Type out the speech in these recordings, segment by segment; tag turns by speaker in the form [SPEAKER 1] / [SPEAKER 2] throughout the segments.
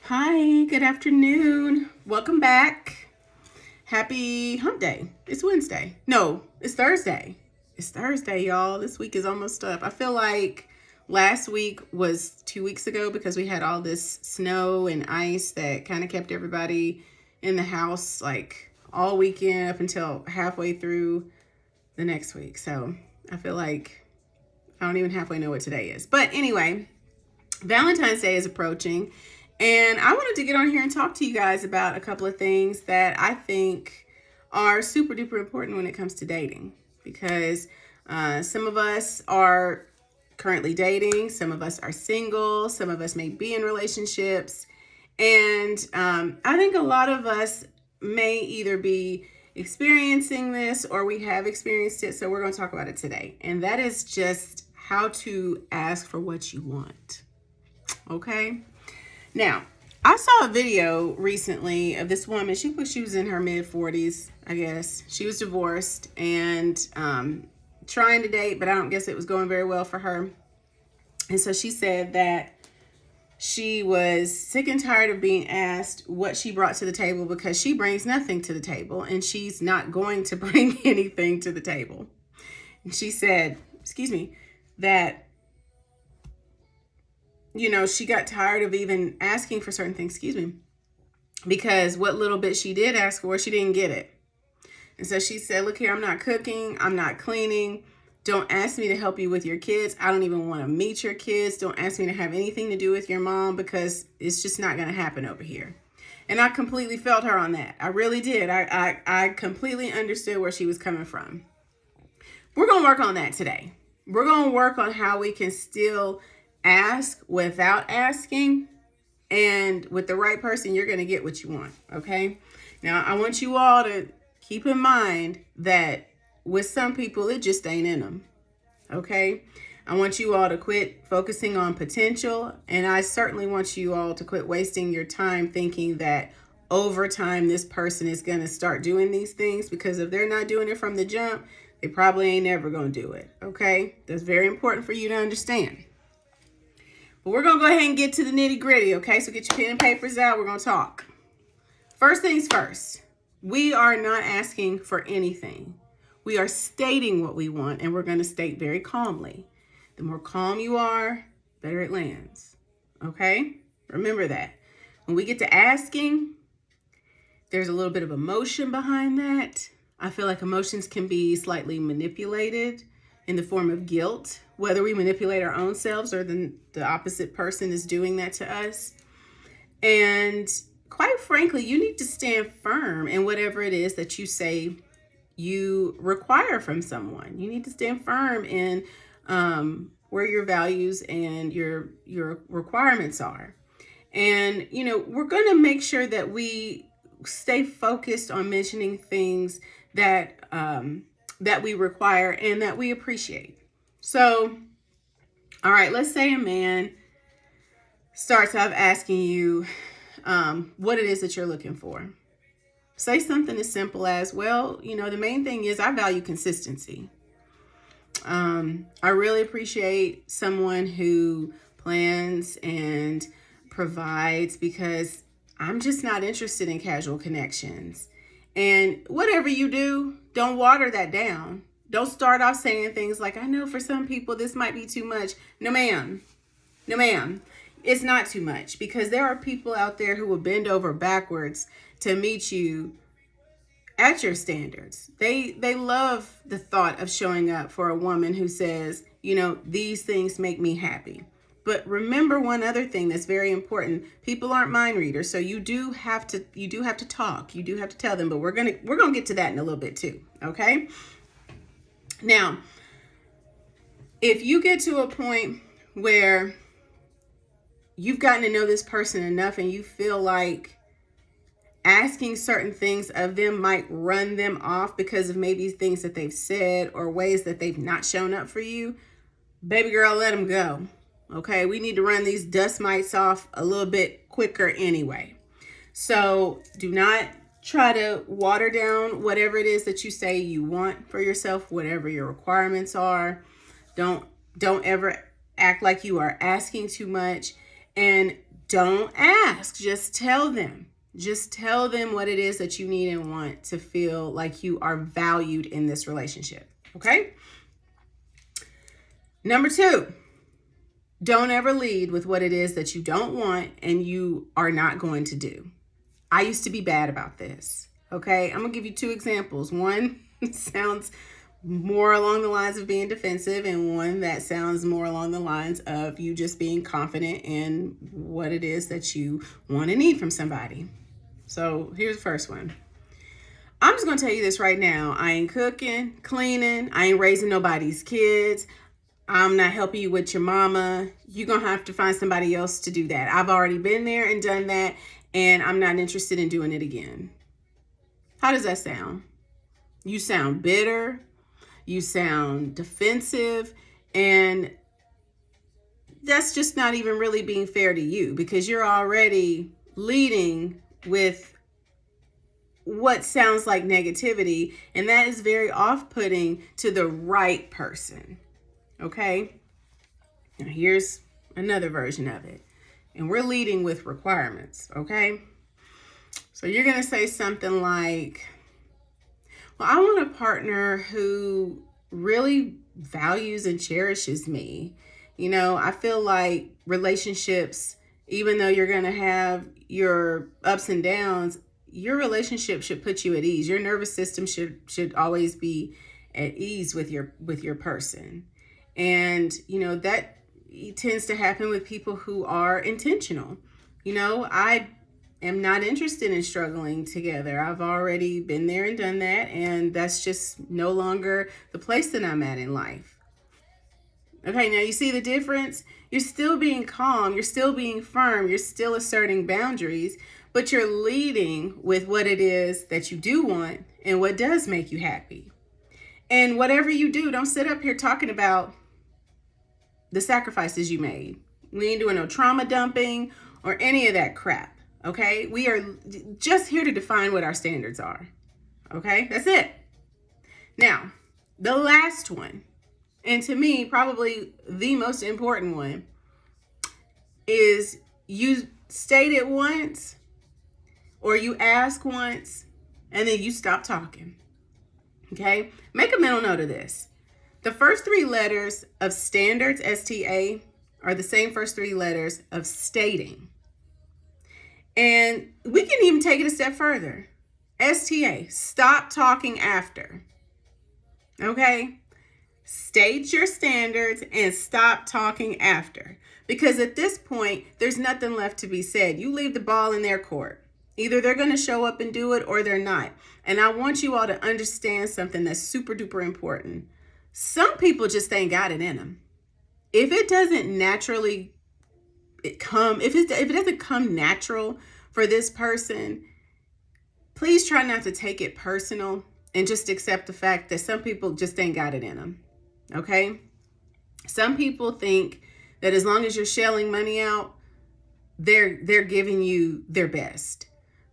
[SPEAKER 1] Hi, good afternoon. Welcome back. Happy hump day. It's Wednesday. No, it's Thursday. It's Thursday, y'all. This week is almost up. I feel like last week was 2 weeks ago because we had all this snow and ice that kind of kept everybody in the house like all weekend up until halfway through the next week. So I feel like I don't even halfway know what today is. But anyway, Valentine's Day is approaching, and I wanted to get on here and talk to you guys about a couple of things that I think are super duper important when it comes to dating. Because some of us are currently dating, some of us are single, some of us may be in relationships. And I think a lot of us may either be experiencing this or we have experienced it. So we're going to talk about it today. And that is just how to ask for what you want. Okay. Now, I saw a video recently of this woman. She was in her mid 40s, I guess. She was divorced and trying to date, but I don't guess it was going very well for her. And so she said that she was sick and tired of being asked what she brought to the table because she brings nothing to the table and she's not going to bring anything to the table. And she said, that she got tired of even asking for certain things, because what little bit she did ask for, she didn't get it. And so she said, look here, I'm not cooking, I'm not cleaning. Don't ask me to help you with your kids. I don't even want to meet your kids. Don't ask me to have anything to do with your mom because it's just not going to happen over here. And I completely felt her on that. I really did. I completely understood where she was coming from. We're going to work on that today. We're going to work on how we can still ask without asking, and with the right person, you're going to get what you want. Okay. Now, I want you all to keep in mind that with some people, it just ain't in them. Okay. I want you all to quit focusing on potential. And I certainly want you all to quit wasting your time thinking that over time, this person is going to start doing these things, because if they're not doing it from the jump, they probably ain't ever going to do it. Okay. That's very important for you to understand. But we're going to go ahead and get to the nitty gritty. Okay. So get your pen and papers out. We're going to talk. First things first, we are not asking for anything. We are stating what we want, and we're going to state very calmly. The more calm you are, better it lands. Okay? Remember that. When we get to asking, there's a little bit of emotion behind that. I feel like emotions can be slightly manipulated in the form of guilt, whether we manipulate our own selves or the opposite person is doing that to us. And quite frankly, you need to stand firm in whatever it is that you say you require from someone. You need to stand firm in where your values and your requirements are. And, we're going to make sure that we stay focused on mentioning things that that we require and that we appreciate. So, all right, let's say a man starts off asking you what it is that you're looking for. Say something as simple as, well, the main thing is I value consistency. I really appreciate someone who plans and provides, because I'm just not interested in casual connections. And whatever you do, don't water that down. Don't start off saying things like, I know for some people this might be too much. No, ma'am. No, ma'am. It's not too much, because there are people out there who will bend over backwards to meet you at your standards. They love the thought of showing up for a woman who says, these things make me happy. But remember one other thing that's very important. People aren't mind readers, so you do have to talk. You do have to tell them, but we're going to get to that in a little bit too, okay? Now, if you get to a point where you've gotten to know this person enough and you feel like asking certain things of them might run them off because of maybe things that they've said or ways that they've not shown up for you, baby girl, let them go. Okay, we need to run these dust mites off a little bit quicker anyway. So do not try to water down whatever it is that you say you want for yourself, whatever your requirements are. Don't ever act like you are asking too much. And don't ask, just tell them. Just tell them what it is that you need and want to feel like you are valued in this relationship. Okay? Number 2, don't ever lead with what it is that you don't want and you are not going to do. I used to be bad about this. Okay? I'm going to give you 2 examples. One sounds more along the lines of being defensive, and one that sounds more along the lines of you just being confident in what it is that you want and need from somebody. So here's the first one. I'm just going to tell you this right now. I ain't cooking, cleaning. I ain't raising nobody's kids. I'm not helping you with your mama. You're going to have to find somebody else to do that. I've already been there and done that, and I'm not interested in doing it again. How does that sound? You sound bitter. You sound defensive, and that's just not even really being fair to you, because you're already leading with what sounds like negativity, and that is very off-putting to the right person. Okay? Now here's another version of it, and we're leading with requirements. Okay? So you're going to say something like, well, I want a partner who really values and cherishes me. You know, I feel like relationships, even though you're going to have your ups and downs, your relationship should put you at ease. Your nervous system should always be at ease with your person. And, you know, that tends to happen with people who are intentional. You know, I am not interested in struggling together. I've already been there and done that, and that's just no longer the place that I'm at in life. Okay, now you see the difference? You're still being calm, you're still being firm, you're still asserting boundaries, but you're leading with what it is that you do want and what does make you happy. And whatever you do, don't sit up here talking about the sacrifices you made. We ain't doing no trauma dumping or any of that crap. Okay, we are just here to define what our standards are. Okay, that's it. Now, the last one, and to me, probably the most important one, is you state it once or you ask once and then you stop talking. Okay, make a mental note of this. The first 3 letters of standards, STA, are the same first 3 letters of stating. And we can even take it a step further. STA, stop talking after. Okay? State your standards and stop talking after. Because at this point, there's nothing left to be said. You leave the ball in their court. Either they're going to show up and do it or they're not. And I want you all to understand something that's super duper important. Some people just ain't got it in them. If it doesn't naturally if it doesn't come natural for this person, please try not to take it personal and just accept the fact that some people just ain't got it in them. Okay? Some people think that as long as you're shelling money out, they're giving you their best.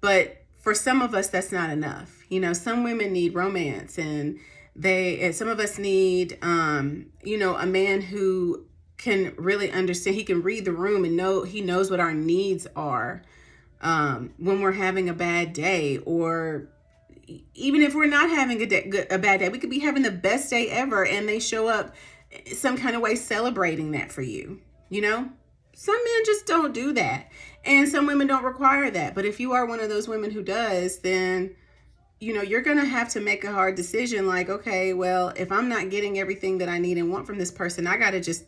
[SPEAKER 1] But for some of us, that's not enough. You know, some women need romance, and some of us need a man who can really understand. He can read the room and he knows what our needs are when we're having a bad day, or even if we're not having a bad day. We could be having the best day ever, and they show up some kind of way celebrating that for you. You know, some men just don't do that, and some women don't require that. But if you are one of those women who does, then you know, you're going to have to make a hard decision like, okay, well, if I'm not getting everything that I need and want from this person, I got to just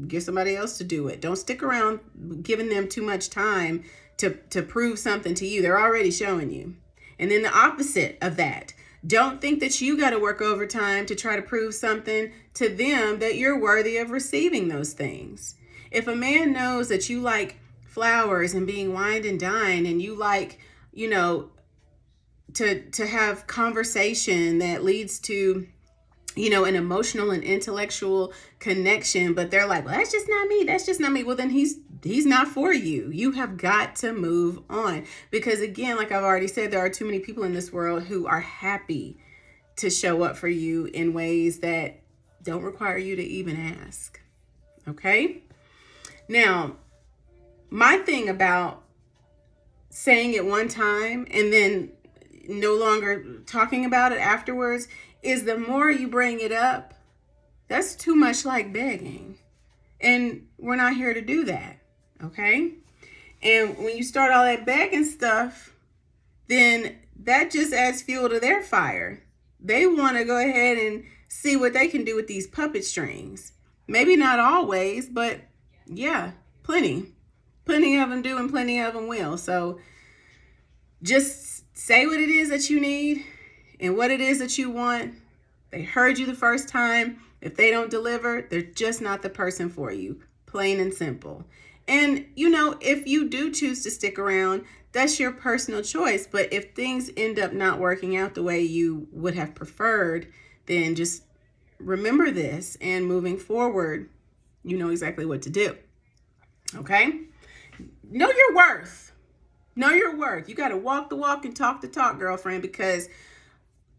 [SPEAKER 1] get somebody else to do it. Don't stick around giving them too much time to prove something to you. They're already showing you. And then the opposite of that, don't think that you got to work overtime to try to prove something to them that you're worthy of receiving those things. If a man knows that you like flowers and being wined and dined, and you like, you know, to have conversation that leads to, you know, an emotional and intellectual connection, but they're like, well, that's just not me. That's just not me. Well, then he's not for you. You have got to move on. Because again, like I've already said, there are too many people in this world who are happy to show up for you in ways that don't require you to even ask. Okay? Now, my thing about saying it one time and then no longer talking about it afterwards is the more you bring it up, that's too much like begging. And we're not here to do that, okay? And when you start all that begging stuff, then that just adds fuel to their fire. They want to go ahead and see what they can do with these puppet strings. Maybe not always, but yeah, plenty. Plenty of them do and plenty of them will. So just say what it is that you need and what it is that you want. They heard you the first time. If they don't deliver, they're just not the person for you. Plain and simple. And, you know, if you do choose to stick around, that's your personal choice. But if things end up not working out the way you would have preferred, then just remember this. And moving forward, you know exactly what to do. Okay? Know your worth. Know your worth. You got to walk the walk and talk the talk, girlfriend, because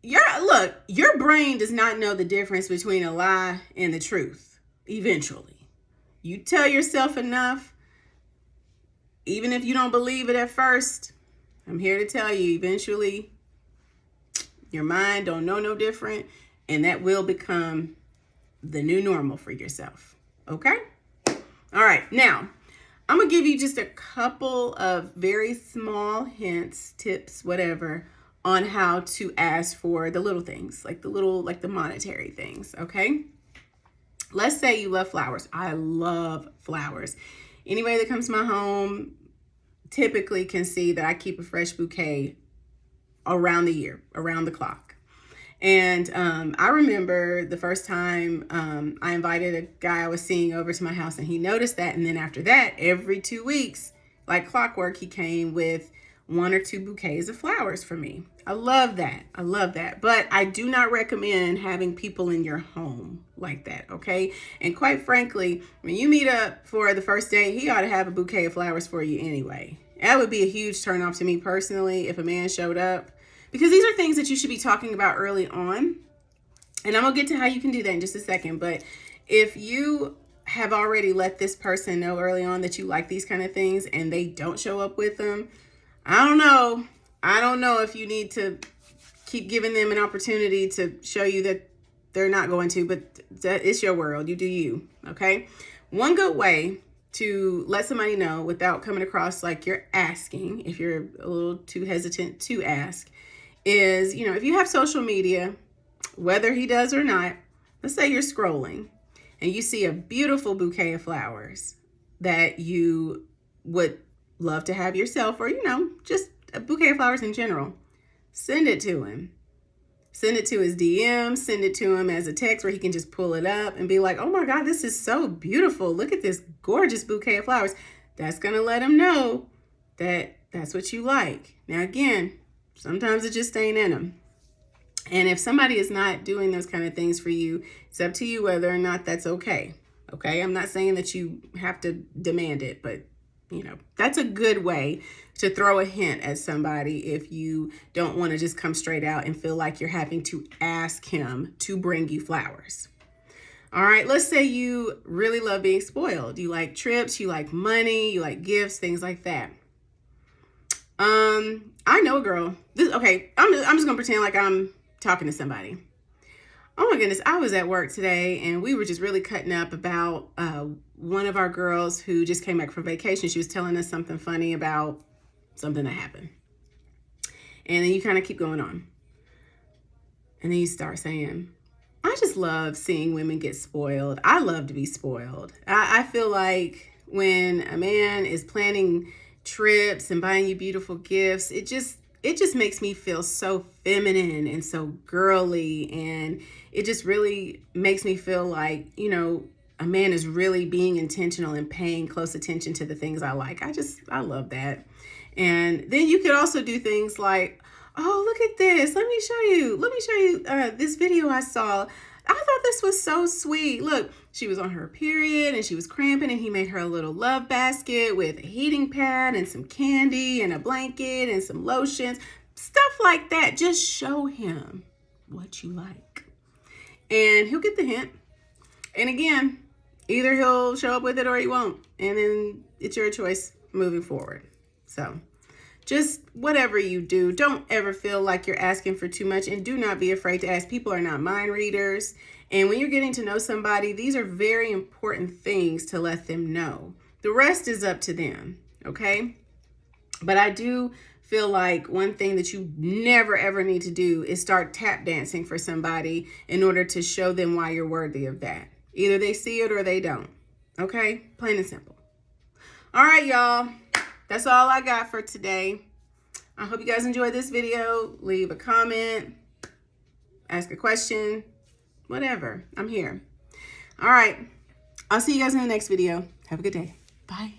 [SPEAKER 1] your brain does not know the difference between a lie and the truth. Eventually, you tell yourself enough, even if you don't believe it at first. I'm here to tell you, eventually, your mind don't know no different, and that will become the new normal for yourself. Okay? All right. Now, I'm going to give you just a couple of very small hints, tips, whatever, on how to ask for the little things, like the monetary things, okay? Let's say you love flowers. I love flowers. Anybody that comes to my home typically can see that I keep a fresh bouquet around the year, around the clock. And I remember the first time I invited a guy I was seeing over to my house, and he noticed that. And then after that, every 2 weeks, like clockwork, he came with 1 or 2 bouquets of flowers for me. I love that. I love that. But I do not recommend having people in your home like that, okay? And quite frankly, when you meet up for the first date, he ought to have a bouquet of flowers for you anyway. That would be a huge turnoff to me personally if a man showed up. Because these are things that you should be talking about early on. And I'm going to get to how you can do that in just a second. But if you have already let this person know early on that you like these kind of things and they don't show up with them, I don't know. I don't know if you need to keep giving them an opportunity to show you that they're not going to. But it's your world. You do you. Okay? One good way to let somebody know without coming across like you're asking, if you're a little too hesitant to ask, is, you know, if you have social media, whether he does or not, let's say you're scrolling and you see a beautiful bouquet of flowers that you would love to have yourself, or, you know, just a bouquet of flowers in general, send it to him. Send it to his DM, send it to him as a text where he can just pull it up and be like, oh my God, this is so beautiful. Look at this gorgeous bouquet of flowers. That's going to let him know that that's what you like. Now, again, sometimes it just ain't in them. And if somebody is not doing those kind of things for you, it's up to you whether or not that's okay. Okay? I'm not saying that you have to demand it, but, you know, that's a good way to throw a hint at somebody if you don't want to just come straight out and feel like you're having to ask him to bring you flowers. All right, let's say you really love being spoiled. You like trips, you like money, you like gifts, things like that. I know a girl. I'm just gonna pretend like I'm talking to somebody. Oh my goodness, I was at work today and we were just really cutting up about one of our girls who just came back from vacation. She was telling us something funny about something that happened. And then you kind of keep going on. And then you start saying, I just love seeing women get spoiled. I love to be spoiled. I feel like when a man is planning trips and buying you beautiful gifts, it just makes me feel so feminine and so girly, and it just really makes me feel like, you know, a man is really being intentional and paying close attention to the things I like. I love that. And then you could also do things like, oh, look at this. Let me show you this video I saw. I thought this was so sweet. Look, she was on her period and she was cramping, and he made her a little love basket with a heating pad and some candy and a blanket and some lotions, stuff like that. Just show him what you like, and he'll get the hint. And again, either he'll show up with it or he won't. And then it's your choice. moving forward. So just whatever you do, don't ever feel like you're asking for too much, and do not be afraid to ask. People are not mind readers. And when you're getting to know somebody, these are very important things to let them know. The rest is up to them, okay? But I do feel like one thing that you never ever need to do is start tap dancing for somebody in order to show them why you're worthy of that. Either they see it or they don't, okay? Plain and simple. All right, y'all. That's all I got for today. I hope you guys enjoyed this video. Leave a comment, ask a question, whatever. I'm here. All right. I'll see you guys in the next video. Have a good day. Bye.